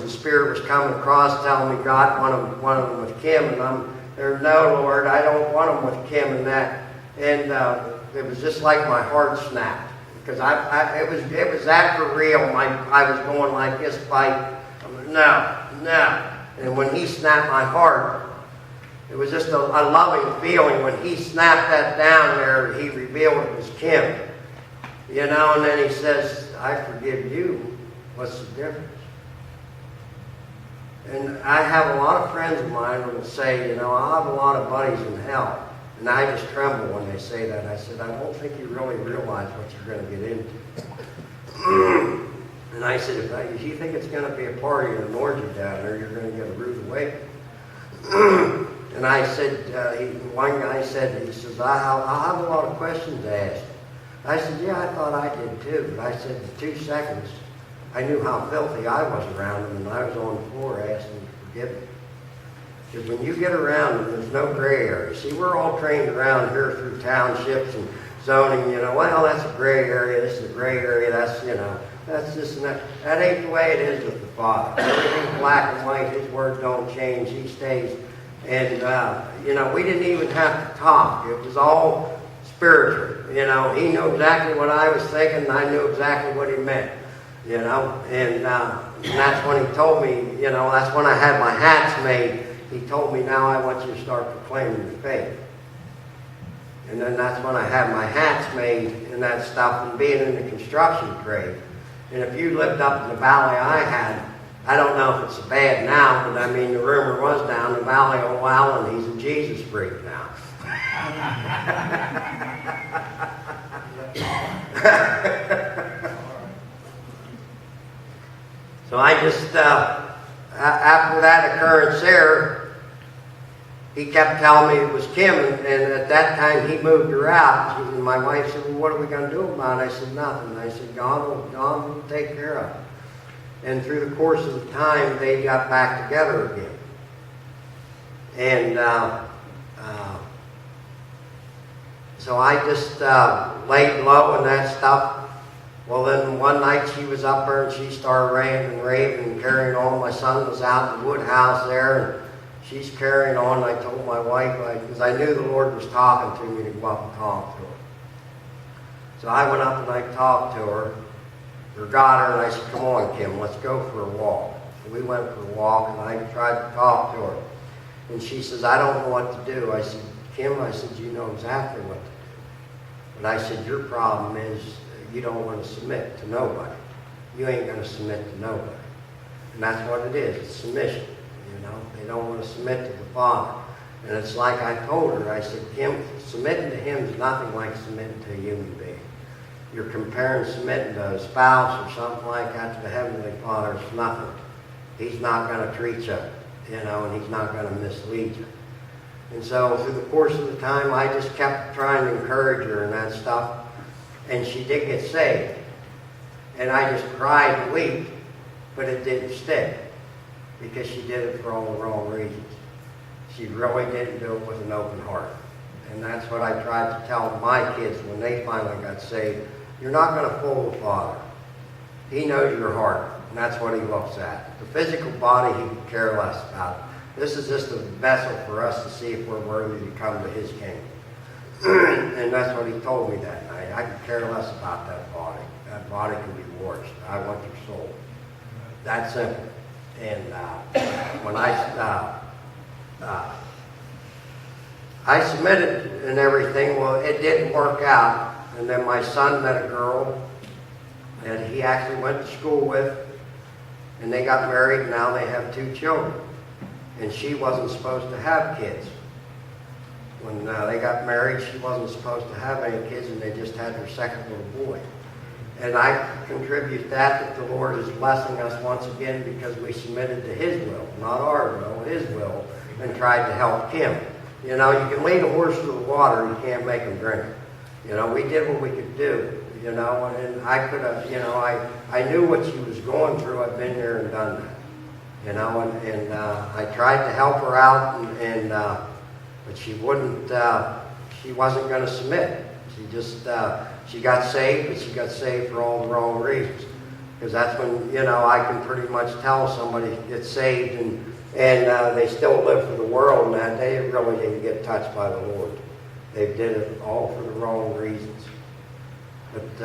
the Spirit was coming across telling me God wanted them with Kim, and I'm there, no, Lord, I don't want them with Kim and that. And it was just like my heart snapped, because it was that for real. I was going like this fight. No. And when he snapped my heart, it was just a loving feeling. When he snapped that down there, he revealed it was Kim. You know, and then he says, I forgive you. What's the difference? And I have a lot of friends of mine who will say, you know, I have a lot of buddies in hell. And I just tremble when they say that. I said, I don't think you really realize what you're going to get into. And I said, if you think it's going to be a party and an orgy down there, you're going to get a rude awakening. And I said, one guy said, he says, I'll have a lot of questions to ask. I said, yeah, I thought I did too. But I said, in 2 seconds, I knew how filthy I was around him, and I was on the floor asking him to forgive me. Because when you get around them, there's no gray area. See, we're all trained around here through townships and zoning, you know, well, that's a gray area, this is a gray area, that's, you know, that's this and that. That ain't the way it is with the Father. Everything's black and white, His Word don't change, He stays. And, you know, we didn't even have to talk. It was all spiritual. You know, He knew exactly what I was thinking, and I knew exactly what He meant. You know, and that's when He told me, you know, that's when I had my hats made. He told me, now I want you to start proclaiming your faith. And then that's when I had my hats made and that stuff, and being in the construction trade. And if you lived up in the valley I had, I don't know if it's bad now, but I mean, the rumor was down the valley, oh Alan, he's a Jesus freak now. So I just, after that occurrence there, he kept telling me it was Kim, and at that time he moved her out. And my wife said, well, what are we going to do about it? I said, nothing. I said, God will take care of it. And through the course of the time, they got back together again. And so I just laid low and that stuff. Well, then one night she was up there and she started ranting and raving and carrying on. My son was out in the wood house there, and she's carrying on. I told my wife, because I knew the Lord was talking to me, to go up and talk to her. So I went up and I talked to her, or got her, and I said, come on, Kim, let's go for a walk. So we went for a walk, and I tried to talk to her. And she says, I don't know what to do. I said, Kim, I said, you know exactly what to do. But I said, your problem is you don't want to submit to nobody. You ain't going to submit to nobody. And that's what it is. It's submission. You know, they don't want to submit to the Father. And it's like I told her, I said, Kim, submitting to Him is nothing like submitting to a human being. You're comparing submitting to a spouse or something like that to the Heavenly Father. It's nothing. He's not going to treat you, you know, and He's not going to mislead you. And so through the course of the time, I just kept trying to encourage her and that stuff. And she did get saved. And I just cried and wept, but it didn't stick, because she did it for all the wrong reasons. She really didn't do it with an open heart. And that's what I tried to tell my kids when they finally got saved. You're not going to fool the Father. He knows your heart, and that's what He looks at. The physical body, He could care less about. This is just a vessel for us to see if we're worthy to come to His kingdom. And that's what He told me that night. I could care less about that body. That body can be washed. I want your soul. That simple. And when I submitted and everything, well, it didn't work out. And then my son met a girl that he actually went to school with, and they got married, and now they have 2 children. And she wasn't supposed to have kids. When they got married, she wasn't supposed to have any kids, and they just had their second little boy. And I contribute that the Lord is blessing us once again because we submitted to His will, not our will, His will, and tried to help Him. You know, you can lead a horse to the water, you can't make him drink it. You know, we did what we could do, you know, and I could have, you know, I knew what she was going through. I've been there and done that, you know, and I tried to help her out, but she wouldn't, she wasn't going to submit. She just, she got saved, but she got saved for all the wrong reasons. because that's when, I can pretty much tell somebody gets saved and they still live for the world, and that they really didn't get touched by the Lord. They did it all for the wrong reasons. But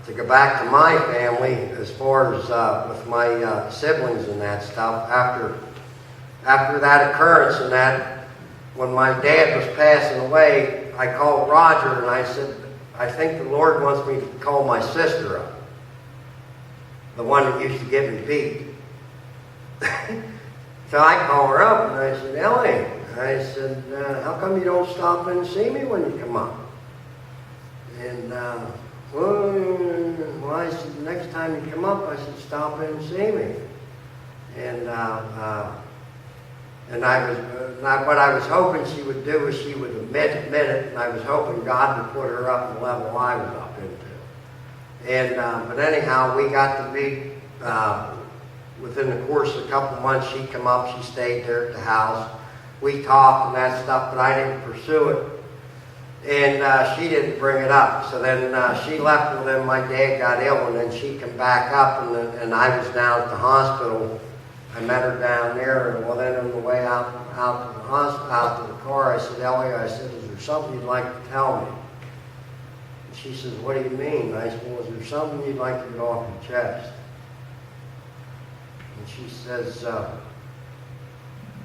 to go back to my family, as far as with my siblings and that stuff, after that occurrence and that, when my dad was passing away, I called Roger and I said, I think the Lord wants me to call my sister up, the one that used to give me beat. So I called her up and I said, Ellie, I said, how come you don't stop in and see me when you come up? And, well, I said, the next time you come up, I said, stop in and see me. And what I was hoping she would do is she would admit it, and I was hoping God would put her up in the level I was up into. And, but anyhow, we got to meet, within the course of a couple months, she come up, she stayed there at the house. We talked and that stuff, but I didn't pursue it. And she didn't bring it up. So then she left, and then my dad got ill, and then she came back up, and I was down at the hospital. I met her down there, and well, then on the way out to the hospital, out to the car, I said, Ellie, I said, is there something you'd like to tell me? And she says, what do you mean? I said, well, is there something you'd like to get off your chest? And she says,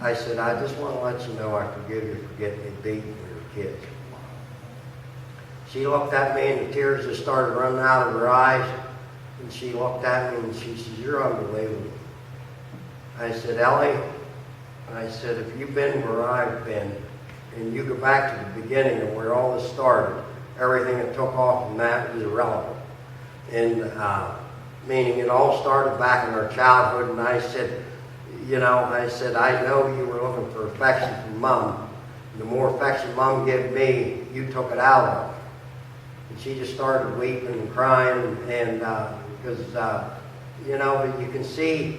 I said, I just want to let you know I forgive you for getting me beaten for your kids. She looked at me, and the tears just started running out of her eyes, and she looked at me, and she says, you're unbelievable. I said, Ellie, I said, if you've been where I've been, and you go back to the beginning of where all this started, everything that took off from that was irrelevant. And meaning it all started back in our childhood, and I said, I know you were looking for affection from Mom. The more affection Mom gave me, you took it out of her. And she just started weeping and crying, and because, but you can see,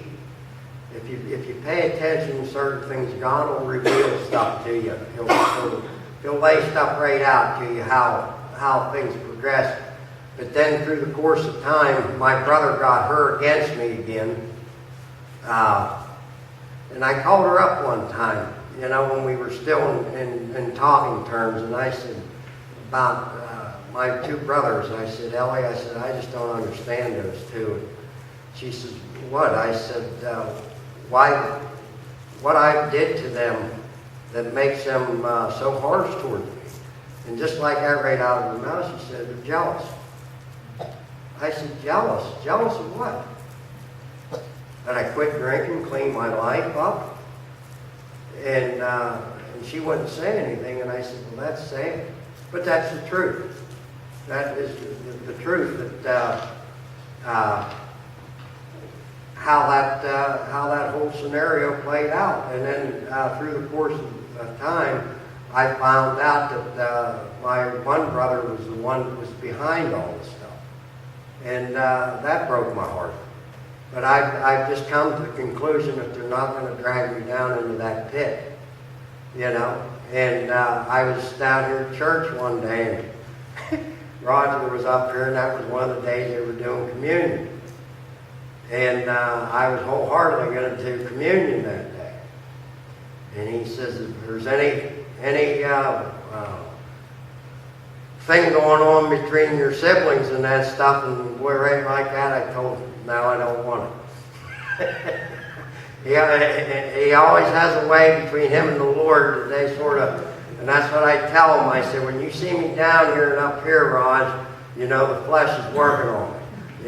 if you pay attention to certain things, God will reveal stuff to you. He'll lay stuff right out to you, how things progress. But then through the course of time, my brother got her against me again. And I called her up one time, when we were still in talking terms, and I said about my two brothers, I said, Ellie, I said, I just don't understand those two. She says, what? I said, why, what I did to them that makes them so harsh towards me. And just like that right out of her mouth, she said, they're jealous. I said, jealous? Jealous of what? That I quit drinking, cleaned my life up. And she wouldn't say anything, and I said, well, that's sad. But that's the truth. That is the truth, that how that whole scenario played out. And then through the course of time, I found out that my one brother was the one that was behind all this stuff. And that broke my heart. But I've just come to the conclusion that they're not going to drag me down into that pit, And I was down here at church one day, and Roger was up here, and that was one of the days they were doing communion. And I was wholeheartedly going to do communion that day. And he says, if there's any thing going on between your siblings and that stuff, and we're right like that, I told him, no, I don't want it. He always has a way between him and the Lord that they sort of, and that's what I tell him. I say, when you see me down here and up here, Raj, the flesh is working on me.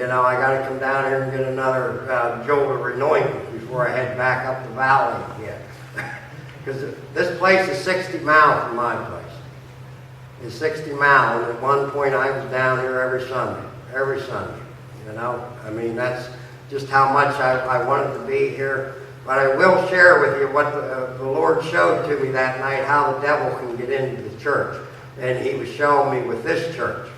I got to come down here and get another jolt of anointing before I head back up the valley again. Because this place is 60 miles from my place. It's 60 miles, and at one point I was down here every Sunday. That's just how much I wanted to be here. But I will share with you what the Lord showed to me that night, how the devil can get into the church. And he was showing me with this church.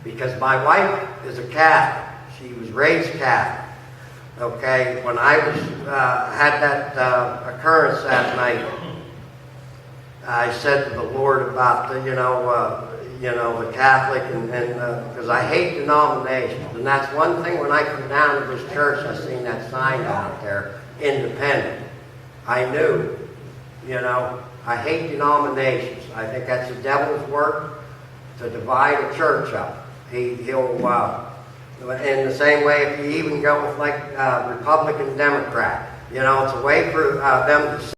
Because my wife is a Catholic. She was raised Catholic. Okay, when I was had that occurrence that night, I said to the Lord about, you know, the Catholic, and because I hate denominations. And that's one thing when I come down to this church, I seen that sign out there, independent. I knew, you know, I hate denominations. I think that's the devil's work to divide a church up. He'll, in the same way, if you even go with like Republican, Democrat, you know, it's a way for them to